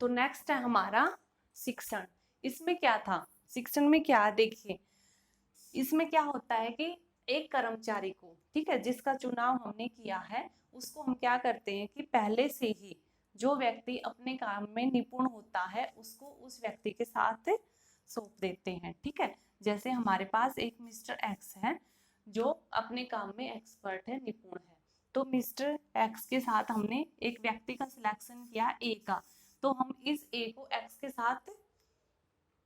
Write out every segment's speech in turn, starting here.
तो नेक्स्ट है हमारा शिक्षण। इसमें क्या था, शिक्षण में क्या, देखिए इसमें क्या होता है कि एक कर्मचारी को, ठीक है, जिसका चुनाव हमने किया है, उसको हम क्या करते हैं कि पहले से ही जो व्यक्ति अपने काम में निपुण होता है उसको उस व्यक्ति के साथ सौंप देते हैं, ठीक है। जैसे हमारे पास एक मिस्टर एक्स है जो अपने काम में एक्सपर्ट है, निपुण है, तो मिस्टर एक्स के साथ हमने एक व्यक्ति का सिलेक्शन किया ए का, तो हम इस ए को एक्स के साथ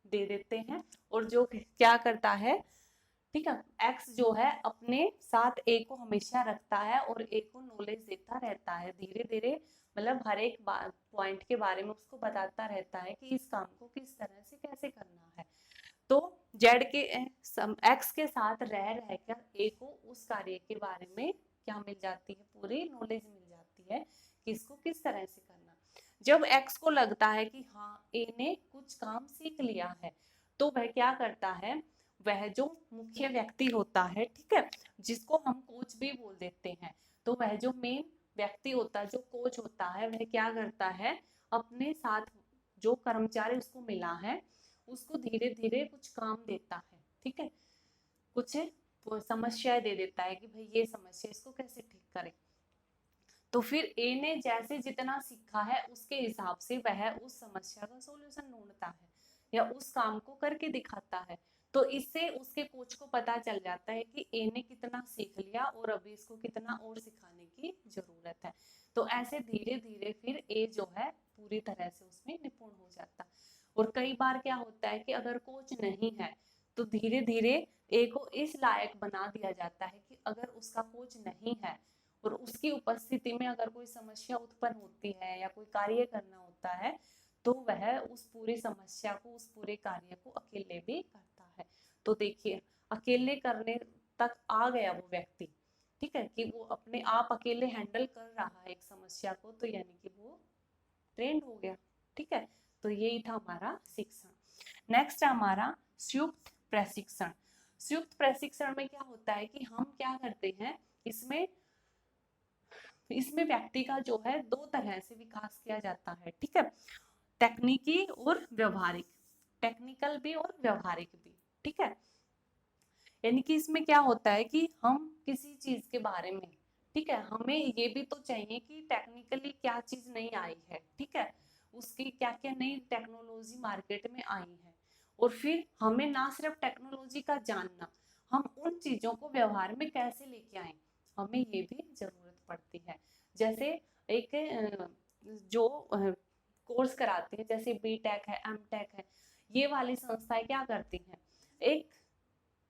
दे देते हैं, और जो क्या करता है, ठीक है, एक्स जो है अपने साथ ए को हमेशा रखता है और ए को नॉलेज देता रहता है, धीरे धीरे मतलब हर एक पॉइंट के बारे में उसको बताता रहता है कि इस काम को किस तरह से कैसे करना है। तो जेड के एक्स के साथ रह रहकर ए को उस कार्य के बारे में क्या मिल जाती है, पूरी नॉलेज मिल जाती है कि इसको किस तरह से करना। जब एक्स को लगता है कि हाँ ए ने कुछ काम सीख लिया है, तो वह क्या करता है, वह जो मुख्य व्यक्ति होता है, ठीक है, जिसको हम कोच भी बोल देते हैं, तो वह जो मेन व्यक्ति होता है, जो कोच होता है, वह क्या करता है, अपने साथ जो कर्मचारी उसको मिला है उसको धीरे धीरे कुछ काम देता है, ठीक है, कुछ समस्याएं दे देता है कि भाई ये समस्या, इसको कैसे ठीक करें। तो फिर ए ने जैसे जितना सीखा है उसके हिसाब से वह उस समस्या का सॉल्यूशन ढूंढता है या उस काम को करके दिखाता है। तो इससे उसके कोच को पता चल जाता है कि ए ने कितना सीख लिया और अभी इसको कितना और सिखाने की जरूरत है। तो ऐसे धीरे धीरे फिर ए जो है पूरी तरह से उसमें निपुण हो जाता है। और कई बार क्या होता है कि अगर कोच नहीं है तो धीरे धीरे ए को इस लायक बना दिया जाता है कि अगर उसका कोच नहीं है और उसकी उपस्थिति में अगर कोई समस्या उत्पन्न होती है या कोई कार्य करना होता है, तो वह उस पूरी समस्या को, उस पूरे कार्य को अकेले भी करता है। तो देखिए अकेले करने तक आ गया वो व्यक्ति, ठीक है, कि वो अपने आप अकेले हैंडल कर रहा है एक समस्या को, तो यानी कि वो ट्रेंड हो गया, ठीक है। तो यही था हमारा शिक्षण। नेक्स्ट है हमारा संयुक्त प्रशिक्षण। संयुक्त प्रशिक्षण में क्या होता है कि हम क्या करते हैं, इसमें इसमें व्यक्ति का जो है दो तरह से विकास किया जाता है, ठीक है, तकनीकी और व्यवहारिक, टेक्निकल भी और व्यवहारिक भी, ठीक है। यानी कि इसमें क्या होता है कि हम किसी चीज के बारे में, ठीक है, हमें ये भी तो चाहिए कि टेक्निकली क्या चीज नई आई है, ठीक है, उसकी क्या क्या नई टेक्नोलॉजी मार्केट में आई है, और फिर हमें ना सिर्फ टेक्नोलॉजी का जानना, हम उन चीजों को व्यवहार में कैसे लेके आए, हमें ये भी जरूरत पड़ती है। जैसे एक जो कोर्स कराते हैं, जैसे बी टेक है, एम टेक है, ये वाली संस्थाएं क्या करती हैं, एक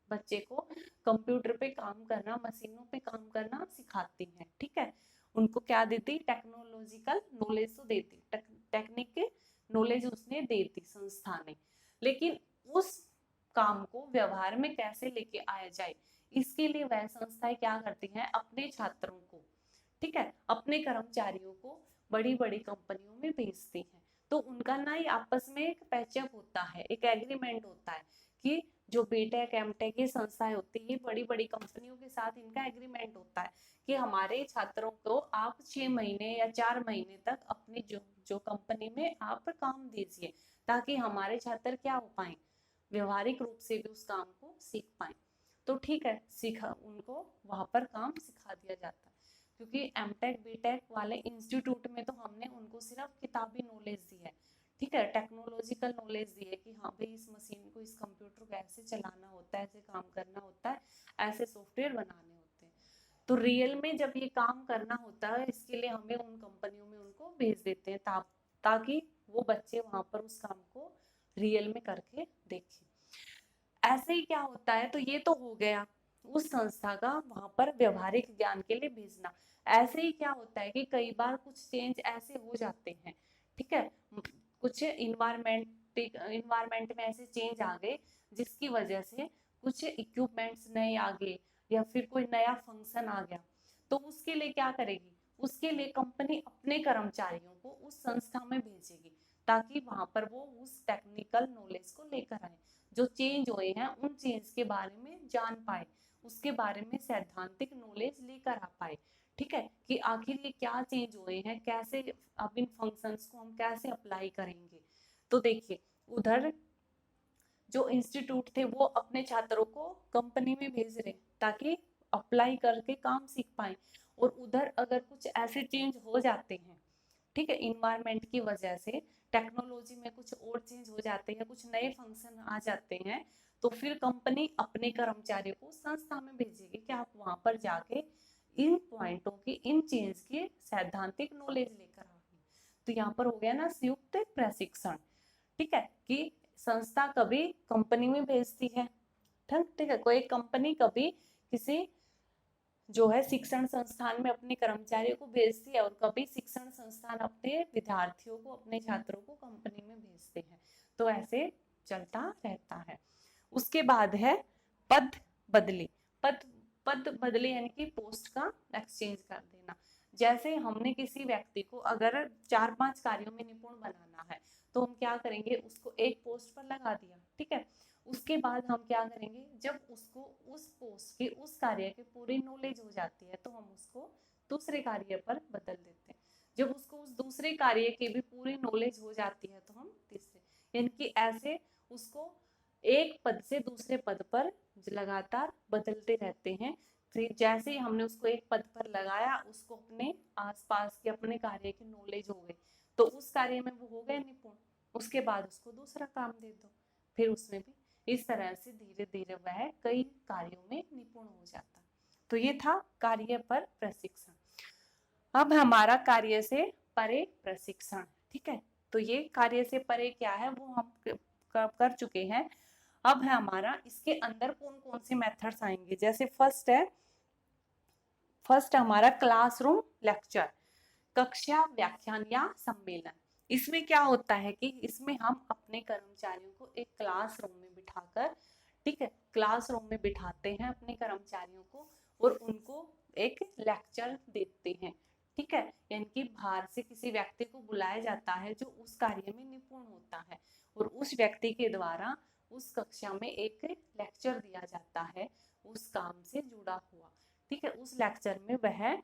बच्चे को कंप्यूटर पे काम करना, मशीनों पे काम करना सिखाती हैं, ठीक है, उनको क्या देती, टेक्नोलॉजिकल नॉलेज तो देती, टेक्निक के नॉलेज उसने देती संस्था ने, लेकिन उस काम को व्यवहार में कैसे लेके आया जाए, इसके लिए वह संस्थाएं क्या करती हैं, अपने छात्रों को, ठीक है, अपने कर्मचारियों को बड़ी बड़ी कंपनियों में भेजती हैं। तो उनका ना ही आपस में एक पैचअप होता है, एक एग्रीमेंट होता है कि जो बीटेक एमटेक की संस्थाएं होती है, बड़ी बड़ी कंपनियों के साथ इनका एग्रीमेंट होता है कि हमारे छात्रों को आप 6 महीने या 4 महीने तक अपनी जो जो कंपनी में आप काम दीजिए, ताकि हमारे छात्र क्या हो पाए, व्यवहारिक रूप से भी उस काम को सीख पाए। तो ठीक है, सीखा, उनको वहां पर काम सिखा दिया जाता है, क्योंकि एमटेक बीटेक वाले इंस्टीट्यूट में तो हमने उनको सिर्फ किताबी नॉलेज दी है, ठीक है, टेक्नोलॉजिकल नॉलेज दी है कि हाँ भाई इस मशीन को, इस कंप्यूटर को ऐसे चलाना होता है, ऐसे काम करना होता है, ऐसे सॉफ्टवेयर बनाने होते हैं। तो रियल में जब ये काम करना होता है, इसके लिए हमें उन कंपनियों में उनको भेज देते हैं, ताकि वो बच्चे वहां पर उस काम को रियल में करके देखें। ऐसे ही क्या होता है, तो ये तो हो गया उस संस्था का वहां पर व्यवहारिक ज्ञान के लिए भेजना। ऐसे ही क्या होता है कि कई बार कुछ चेंज ऐसे हो जाते हैं, ठीक है, कुछ इन्वायरमेंट में ऐसे चेंज आ गए जिसकी वजह से कुछ इक्विपमेंट्स नए आ गए, या फिर कोई नया फंक्शन आ गया, तो उसके लिए क्या करेगी, उसके लिए कंपनी अपने कर्मचारियों को उस संस्था में भेजेगी, ताकि वहां पर वो उस टेक्निकल नॉलेज को लेकर आए, जो चेंज हुए हैं उन चेंज के बारे में जान पाए, उसके बारे में सैद्धांतिक नॉलेज लेकर आ पाए, ठीक है, कि आखिर ये क्या चेंज हुए हैं, कैसे अब इन फंक्शंस को हम कैसे अप्लाई करेंगे। तो देखिए, उधर जो इंस्टीट्यूट थे वो अपने छात्रों को कंपनी में भेज रहे ताकि अप्लाई करके काम सीख पाए, और उधर अगर कुछ ऐसे चेंज हो जाते हैं, ठीक है, इन्वायरमेंट की वजह से टेक्नोलॉजी में कुछ और चेंज हो जाते हैं, कुछ नए फंक्शन आ जाते हैं, तो फिर कंपनी अपने कर्मचारियों को संस्था में भेजेगी कि आप वहां पर जाके इन पॉइंटों की, इन चेंज की सैद्धांतिक नॉलेज लेकर आओगे। तो यहाँ पर हो गया ना संयुक्त प्रशिक्षण। ठीक है, कि संस्था कभी कंपनी में भेजती है, ठीक है, कोई कंपनी कभी किसी जो है शिक्षण संस्थान में अपने कर्मचारियों को भेजती है, और कभी शिक्षण संस्थान अपने विद्यार्थियों को, अपने छात्रों को कंपनी में भेजते हैं। तो ऐसे चलता रहता है। उसके बाद है पद बदली। पद पद बदली यानी कि पोस्ट का एक्सचेंज कर देना। जैसे हमने किसी व्यक्ति को अगर 4-5 कार्यों में निपुण बनाना है, तो हम क्या करेंगे, उसको एक पोस्ट पर लगा दिया, ठीक है, उसके बाद हम क्या करेंगे, जब उसको उस पोस्ट की, उस कार्य की पूरी नॉलेज हो जाती है, तो हम उसको दूसरे कार्य पर बदल देते हैं। जब उसको उस दूसरे कार्य की भी पूरी नॉलेज हो जाती है, तो हम तीसरे, यानी कि ऐसे उसको एक पद से दूसरे पद पर लगातार बदलते रहते हैं। फिर जैसे ही हमने उसको एक पद पर लगाया, उसको अपने आसपास के अपने कार्य की नॉलेज हो गई, तो उस कार्य में वो हो गए निपुण। उसके बाद उसको दूसरा काम दे दो, फिर उसमें भी इस तरह से धीरे धीरे वह कई कार्यों में निपुण हो जाता। तो ये था कार्य पर प्रशिक्षण। अब हमारा कार्य से परे प्रशिक्षण। ठीक है, तो ये कार्य से परे क्या है वो हम कर चुके हैं। अब है हमारा इसके अंदर कौन कौन से मेथड्स आएंगे। जैसे फर्स्ट हमारा क्लासरूम लेक्चर, कक्षा व्याख्यान या सम्मेलन। इसमें क्या होता है कि इसमें हम अपने कर्मचारियों को एक क्लासरूम में बिठाकर, ठीक है, क्लासरूम में बिठाते हैं अपने कर्मचारियों को, और उनको एक लेक्चर देते हैं। ठीक है, यानी कि बाहर से किसी व्यक्ति को बुलाया जाता है जो उस कार्य में निपुण होता है, और उस व्यक्ति के द्वारा उस कक्षा में एक लेक्चर दिया जाता है उस काम से जुड़ा हुआ। ठीक है, उस लेक्चर में वह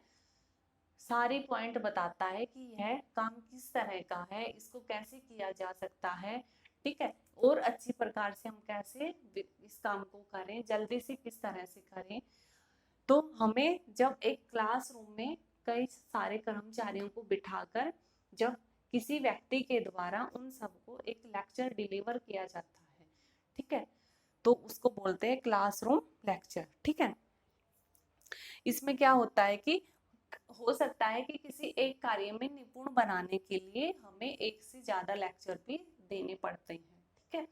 सारे पॉइंट बताता है कि यह काम किस तरह का है, इसको कैसे किया जा सकता है, ठीक है, और अच्छी प्रकार से हम कैसे इस काम को करें, जल्दी से किस तरह से करें। तो हमें जब एक क्लासरूम में कई सारे कर्मचारियों को बिठाकर जब किसी व्यक्ति के द्वारा उन सबको एक लेक्चर डिलीवर किया जाता है, ठीक है, तो उसको बोलते हैं क्लासरूम लेक्चर। ठीक है, इसमें क्या होता है कि हो सकता है कि किसी एक कार्य में निपुण बनाने के लिए हमें एक से ज्यादा लेक्चर भी देने पड़ते हैं। ठीक है,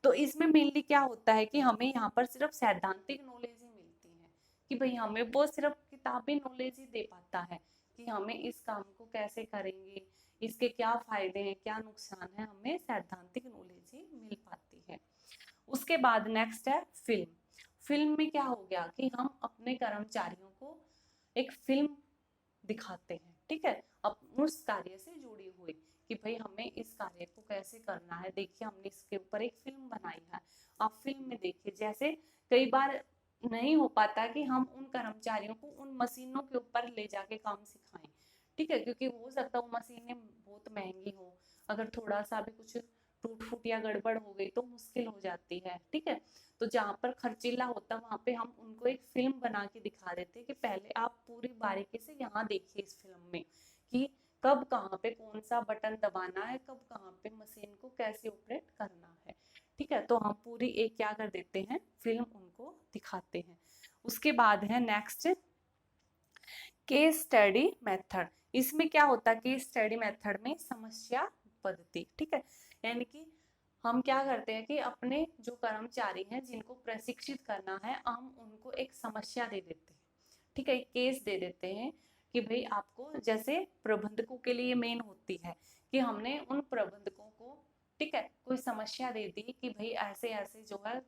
तो इसमें मेनली क्या होता है कि हमें यहाँ पर सिर्फ सैद्धांतिक नॉलेज ही मिलती है, कि भाई हमें वो सिर्फ किताबी नॉलेज ही दे पाता है कि हमें इस काम को कैसे करेंगे, इसके क्या फायदे हैं, क्या नुकसान है, हमें सैद्धांतिक नॉलेज ही मिल पाती है। उसके बाद नेक्स्ट है फिल्म। फिल्म में क्या हो गया कि हम अपने कर्मचारियों को एक फिल्म दिखाते हैं, ठीक है, अब उस कार्य से जुड़ी हुई, कि भाई हमें इस कार्य को कैसे करना है, देखिए हमने इसके ऊपर एक फिल्म बनाई है, आप फिल्म में देखिए। जैसे कई बार नहीं हो पाता कि हम उन कर्मचारियों को उन मशीनों के ऊपर ले जाके काम सिखाएं, ठीक है, क्योंकि हो सकता है वो मशीनें बहुत महंगी हो, अगर थोड़ा सा भी कुछ टूट फूट या गड़बड़ हो गई तो मुश्किल हो जाती है। ठीक है, तो जहाँ पर खर्चीला होता है वहां पे हम उनको एक फिल्म बना के दिखा देते हैं कि पहले आप पूरी बारीकी से यहाँ देखिए इस फिल्म में कि कब कहाँ पे कौन सा बटन दबाना है, कब कहाँ पे मशीन को कैसे ऑपरेट करना है। ठीक है, तो हम पूरी एक क्या कर देते हैं, फिल्म उनको दिखाते हैं। उसके बाद है नेक्स्ट केस स्टडी मेथड। इसमें क्या होता है, केस स्टडी मेथड में समस्या पद्धति। ठीक है, यानी कि हम क्या करते हैं कि अपने जो कर्मचारी हैं जिनको प्रशिक्षित करना है, हम उनको एक समस्या दे देते हैं, ठीक है, एक केस दे देते हैं कि भाई आपको, जैसे प्रबंधकों के लिए मेन होती है कि हमने उन प्रबंधकों को, ठीक है, कोई समस्या दे दी कि भाई ऐसे ऐसे जो है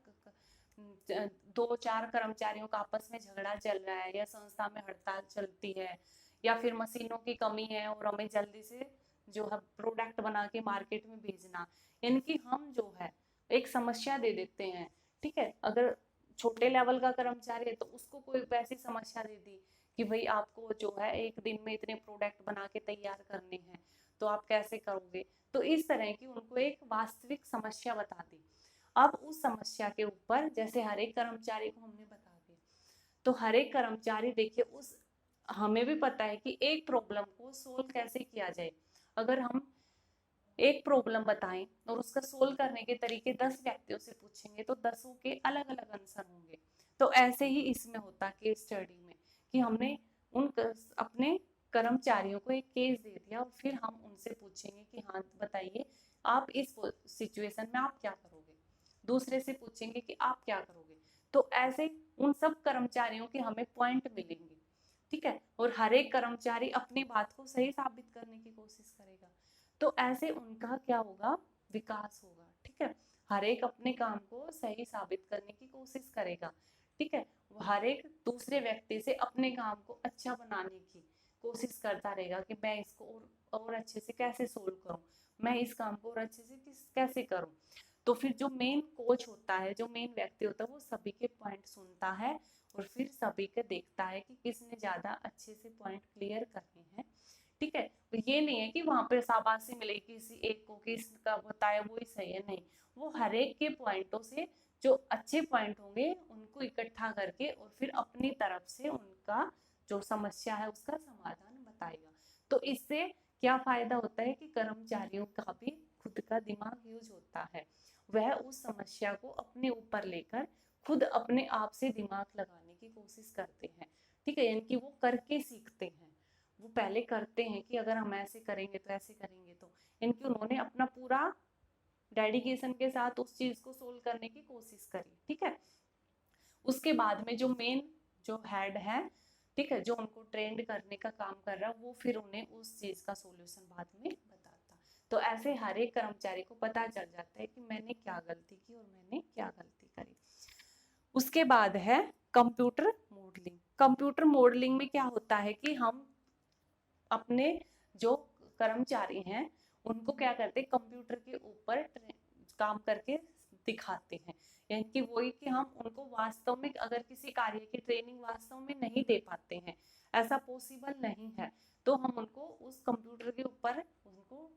2-4 कर्मचारियों का आपस में झगड़ा चल रहा है, या संस्था में हड़ताल चलती है, या फिर मशीनों की कमी है और हमें जल्दी से जो है प्रोडक्ट बना के मार्केट में भेजना। यानी कि हम जो है एक समस्या दे देते हैं। ठीक है, अगर छोटे लेवल का कर्मचारी है तो उसको कोई वैसी समस्या दे दी कि भाई आपको जो है एक दिन में इतने प्रोडक्ट बना के तैयार करने हैं, तो आप कैसे करोगे। तो इस तरह की उनको एक वास्तविक समस्या बता दी। अब उस समस्या के ऊपर जैसे हर एक कर्मचारी को हमने बता दिया, तो हर एक कर्मचारी देखिए उस, हमें भी पता है कि एक प्रॉब्लम को सोल्व कैसे किया जाए। अगर हम एक प्रॉब्लम बताएं और उसका सोल्व करने के तरीके 10 व्यक्तियों से पूछेंगे तो 10 के अलग अलग आंसर होंगे। तो ऐसे ही इसमें होता केस स्टडी में कि हमने उन अपने कर्मचारियों को एक केस दे दिया और फिर हम उनसे पूछेंगे कि हाँ बताइए आप इस सिचुएशन में आप क्या करोगे, दूसरे से पूछेंगे कि आप क्या करोगे। तो ऐसे उन सब कर्मचारियों के हमें पॉइंट मिलेंगे, ठीक है, और हर एक कर्मचारी अपनी बात को सही साबित करने की कोशिश करेगा। तो ऐसे उनका क्या होगा, विकास होगा, ठीक है। हर एक अपने काम को सही साबित करने की कोशिश करेगा, ठीक है। हर एक दूसरे व्यक्ति से अपने काम को अच्छा बनाने की कोशिश करता रहेगा कि मैं इसको और अच्छे से कैसे सोल्व करूं, मैं इस काम को और अच्छे से कैसे करूं। तो फिर जो मेन कोच होता है, जो मेन व्यक्ति होता है, वो सभी के पॉइंट सुनता है और फिर सभी के देखता है कि किसने ज्यादा अच्छे से पॉइंट क्लियर करने हैं, ठीक है। तो ये नहीं है कि वहां पर शाबाशी मिले किसी एक को कि इसका बताया वो ही सही है, नहीं, वो हर एक के पॉइंटों से जो अच्छे पॉइंट होंगे उनको इकट्ठा करके और फिर अपनी तरफ से उनका जो समस्या है उसका समाधान बताएगा। तो इससे क्या फायदा होता है कि कर्मचारियों का भी खुद का दिमाग यूज होता है, वह उस समस्या को अपने ऊपर लेकर खुद अपने आप से दिमाग लगाने की कोशिश करते हैं, ठीक है। यानी कि वो करके सीखते हैं, वो पहले करते हैं कि अगर हम ऐसे करेंगे तो ऐसे करेंगे, तो इनकी उन्होंने अपना पूरा डेडिकेशन के साथ उस चीज को सोल्व करने की कोशिश करी, ठीक है। उसके बाद में जो मेन जो हेड है, ठीक है, जो उनको ट्रेंड करने का काम कर रहा है, वो फिर उन्हें उस चीज का सॉल्यूशन बाद में बताता। तो ऐसे हर एक कर्मचारी को पता चल जाता है कि मैंने क्या गलती की और मैंने क्या गलती करी। उसके बाद है कंप्यूटर मॉडलिंग। कंप्यूटर मॉडलिंग में क्या होता है कि हम अपने जो कर्मचारी हैं उनको क्या करते हैं, कंप्यूटर के ऊपर काम करके दिखाते हैं। यानी कि वही कि हम उनको वास्तव में अगर किसी कार्य की ट्रेनिंग वास्तव में नहीं दे पाते हैं, ऐसा पॉसिबल नहीं है, तो हम उनको उस कंप्यूटर के ऊपर उनको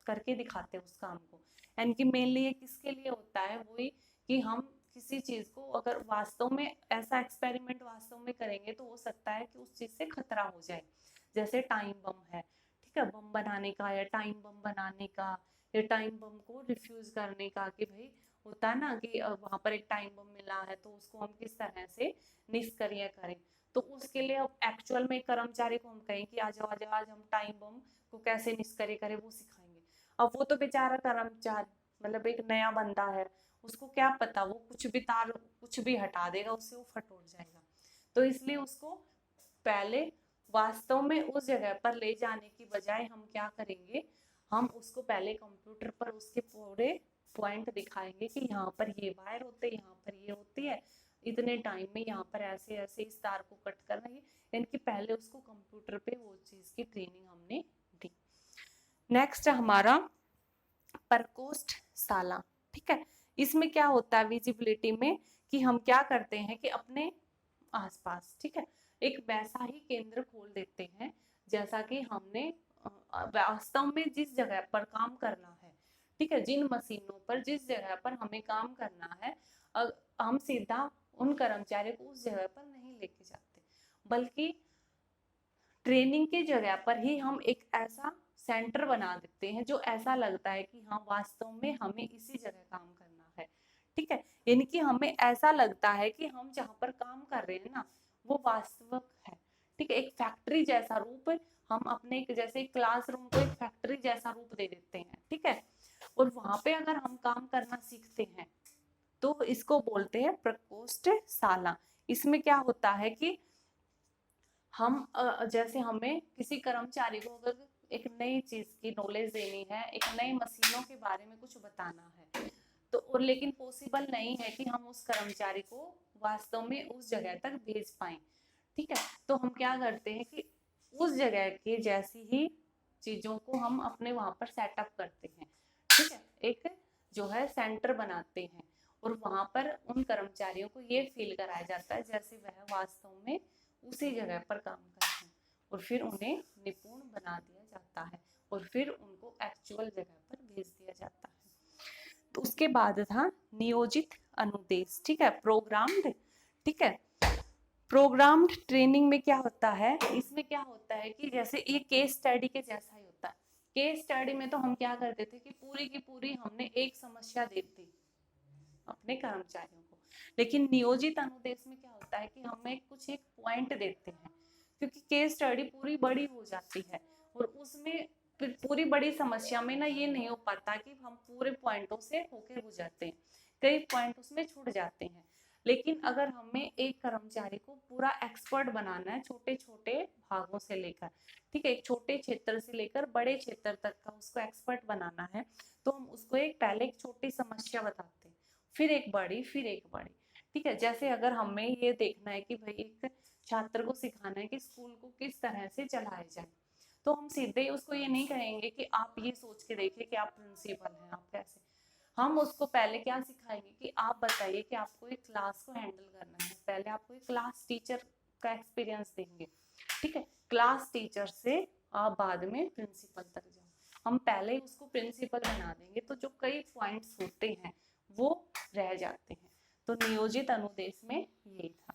करके दिखाते हैं उस काम को। यानी कि मेनली ये किसके लिए होता है, वही कि हम किसी चीज को अगर वास्तव में ऐसा एक्सपेरिमेंट वास्तव में करेंगे तो हो सकता है कि उस चीज से खतरा हो जाए। जैसे टाइम बम है, ठीक है, बम बनाने का या टाइम बम बनाने का या टाइम बम को रिफ्यूज करने का, कि भाई होता है ना कि वहां पर एक टाइम बम मिला है तो उसको हम किस तरह से निष्क्रिय करें। तो उसके लिए अब एक्चुअल में कर्मचारी को हम कहें कि आ जाओ आज हम टाइम बम को कैसे निष्क्रिय करें वो सिखाएंगे। अब वो तो बेचारा कर्मचारी मतलब एक नया बंदा है, उसको क्या पता, वो कुछ भी तार कुछ भी हटा देगा उससे वो फट उड़ जाएगा। तो इसलिए उसको पहले वास्तव में उस जगह पर ले जाने की बजाय हम क्या करेंगे, हम उसको पहले कंप्यूटर पर उसके पूरे पॉइंट दिखाएंगे कि यहाँ पर ये वायर होते हैं, यहाँ पर ये होती है, इतने टाइम में यहाँ पर ऐसे ऐसे इस तार को कट करना है। यानी कि पहले उसको कंप्यूटर पे वो चीज की ट्रेनिंग हमने दी। नेक्स्ट हमारा प्रकोष्ठ शाला, ठीक है। इसमें क्या होता है विजिबिलिटी में कि हम क्या करते हैं कि अपने आसपास, ठीक है, एक वैसा ही केंद्र खोल देते हैं जैसा कि हमने वास्तव में जिस जगह पर काम करना है, ठीक है, जिन मशीनों पर जिस जगह पर हमें काम करना है, हम सीधा उन कर्मचारियों को उस जगह पर नहीं लेके जाते, बल्कि ट्रेनिंग की जगह पर ही हम एक ऐसा सेंटर बना देते हैं जो ऐसा लगता है कि हाँ वास्तव में हमें इसी जगह काम करना है, ठीक है। यानी कि हमें ऐसा लगता है कि हम जहाँ पर काम कर रहे हैं ना वो वास्तविक है, ठीक है, एक फैक्ट्री जैसा रूप हम अपने जैसे क्लासरूम को एक फैक्ट्री जैसा रूप दे देते हैं, ठीक है। और वहां पे अगर हम काम करना सीखते हैं तो इसको बोलते हैं प्रकोष्ठ शाला। इसमें क्या होता है कि हम जैसे हमें किसी कर्मचारी को अगर एक नई चीज की नॉलेज देनी है, एक नई मशीनों के बारे में कुछ बताना है, तो और लेकिन पॉसिबल नहीं है कि हम उस कर्मचारी को वास्तव में उस जगह तक भेज पाए, ठीक है। तो हम क्या करते हैं कि उस जगह की जैसी ही चीजों को हम अपने वहां पर सेटअप करते हैं, ठीक है, एक जो है सेंटर बनाते हैं और वहां पर उन कर्मचारियों को ये फील कराया जाता है जैसे वह वास्तव में उसी जगह पर काम करते हैं और फिर उन्हें निपुण बना दिया जाता है और फिर उनको एक्चुअल जगह पर भेज दिया जाता है। तो उसके बाद था नियोजित अनुदेश, ठीक है, प्रोग्राम्ड, ठीक है। प्रोग्राम्ड ट्रेनिंग में क्या होता है, इसमें क्या होता है कि जैसे ये केस स्टडी के जैसा ही होता है। केस स्टडी में तो हम क्या करते थे कि पूरी की पूरी हमने एक समस्या दे दी अपने कर्मचारियों को, लेकिन नियोजित अनुदेश में क्या होता है कि हमें कुछ एक पॉइंट देते हैं, क्योंकि केस स्टडी पूरी बड़ी हो जाती है और उसमें फिर पूरी बड़ी समस्या में ना ये नहीं हो पाता कि हम पूरे पॉइंटों से होके गुजरते हैं, कई पॉइंट उसमें छूट जाते हैं। लेकिन अगर हमें एक कर्मचारी को पूरा एक्सपर्ट बनाना है छोटे छोटे भागों से लेकर, ठीक है, एक छोटे क्षेत्र से लेकर बड़े क्षेत्र तक का उसको एक्सपर्ट बनाना है, तो हम उसको पहले एक छोटी समस्या बताते हैं, फिर एक बड़ी, फिर एक बड़ी, ठीक है। जैसे अगर हमें ये देखना है कि भाई एक छात्र को सिखाना है कि स्कूल को किस तरह से चलाया जाए, तो हम सीधे ही उसको ये नहीं कहेंगे कि आप ये सोच के देखिए कि आप प्रिंसिपल हैं, आप कैसे। हम उसको पहले क्या सिखाएंगे कि आप बताइए कि आपको एक क्लास को हैंडल करना है, पहले आपको एक क्लास टीचर का एक्सपीरियंस देंगे, ठीक है। क्लास टीचर से आप बाद में प्रिंसिपल तक जाओ, हम पहले ही उसको प्रिंसिपल बना देंगे, तो जो कई पॉइंट्स होते हैं वो रह जाते हैं। तो नियोजित अनुदेश में ये था।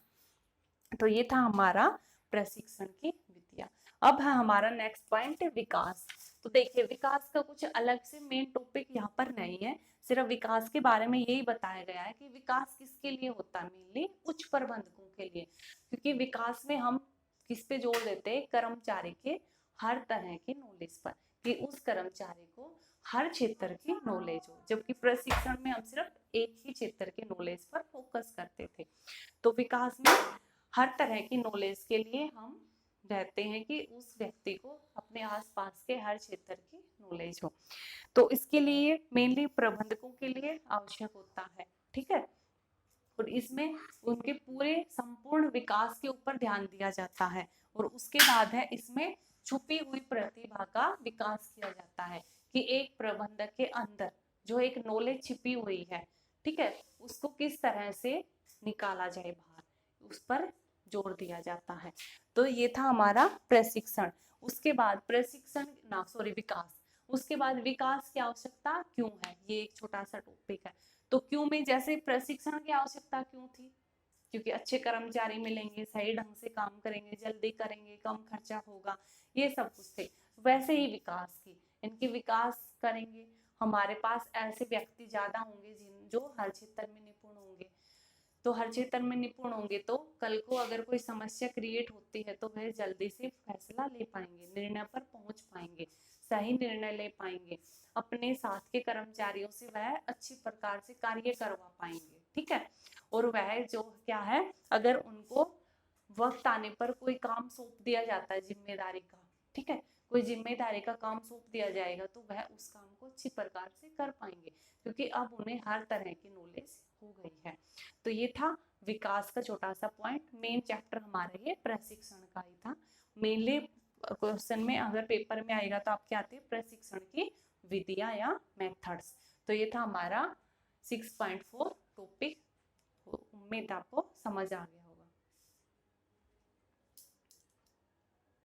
तो ये था हमारा प्रशिक्षण की विधियां। अब है हमारा नेक्स्ट पॉइंट विकास। तो देखिए विकास का कुछ अलग से मेन टॉपिक यहाँ पर नहीं है, सिर्फ विकास के बारे में यही बताया गया है कि विकास किसके लिए होता है, मेनली उच्च प्रबंधकों के लिए, क्योंकि विकास में हम किस पे जोर देते हैं, कर्मचारी के हर तरह की नॉलेज पर, कि उस कर्मचारी को हर क्षेत्र की नॉलेज हो, जबकि प्रशिक्षण में हम सिर्फ एक ही क्षेत्र के नॉलेज पर फोकस करते थे। तो विकास में हर तरह की नॉलेज के लिए हम रहते हैं कि उस व्यक्ति को अपने आसपास के हर क्षेत्र की नॉलेज हो, तो इसके लिए मेनली प्रबंधकों के लिए आवश्यक होता है, ठीक है। और इसमें उनके पूरे संपूर्ण विकास के ऊपर ध्यान दिया जाता है, और उसके बाद है इसमें छुपी हुई प्रतिभा का विकास किया जाता है, कि एक प्रबंधक के अंदर जो एक नॉलेज छिपी हुई है, ठीक है, उसको किस तरह से निकाला जाए बाहर, उस पर जोर दिया जाता है। तो ये था हमारा प्रशिक्षण। उसके बाद विकास। उसके बाद विकास की आवश्यकता क्यों है, ये एक छोटा सा टॉपिक है। तो क्यों में जैसे प्रशिक्षण की आवश्यकता क्यों थी, क्योंकि अच्छे कर्मचारी मिलेंगे, सही ढंग से काम करेंगे, जल्दी करेंगे, कम खर्चा होगा, ये सब कुछ थे। वैसे ही विकास की, इनकी विकास करेंगे, हमारे पास ऐसे व्यक्ति ज्यादा होंगे जो हर क्षेत्र में निपुण होंगे, तो हर क्षेत्र में निपुण होंगे तो कल को अगर कोई समस्या क्रिएट होती है तो वह जल्दी से फैसला ले पाएंगे, निर्णय पर पहुंच पाएंगे, सही निर्णय ले पाएंगे, अपने साथ के कर्मचारियों से वह अच्छी प्रकार से कार्य करवा पाएंगे, ठीक है। और वह जो क्या है, अगर उनको वक्त आने पर कोई काम सौंप दिया जाता है जिम्मेदारी का, ठीक है, कोई जिम्मेदारी का काम सौंप दिया जाएगा तो वह उस काम को अच्छी प्रकार से कर पाएंगे, क्योंकि अब उन्हें हर तरह की नॉलेज हो गई है। तो ये था विकास का छोटा सा पॉइंट। मेन चैप्टर हमारा ये प्रशिक्षण का ही था। मेनली क्वेश्चन में अगर पेपर में आएगा तो आपके आते हैं प्रशिक्षण की विधियां या मेथड्स। तो ये था हमारा 6.4 टॉपिक। उम्मीद आपको समझ आ गया।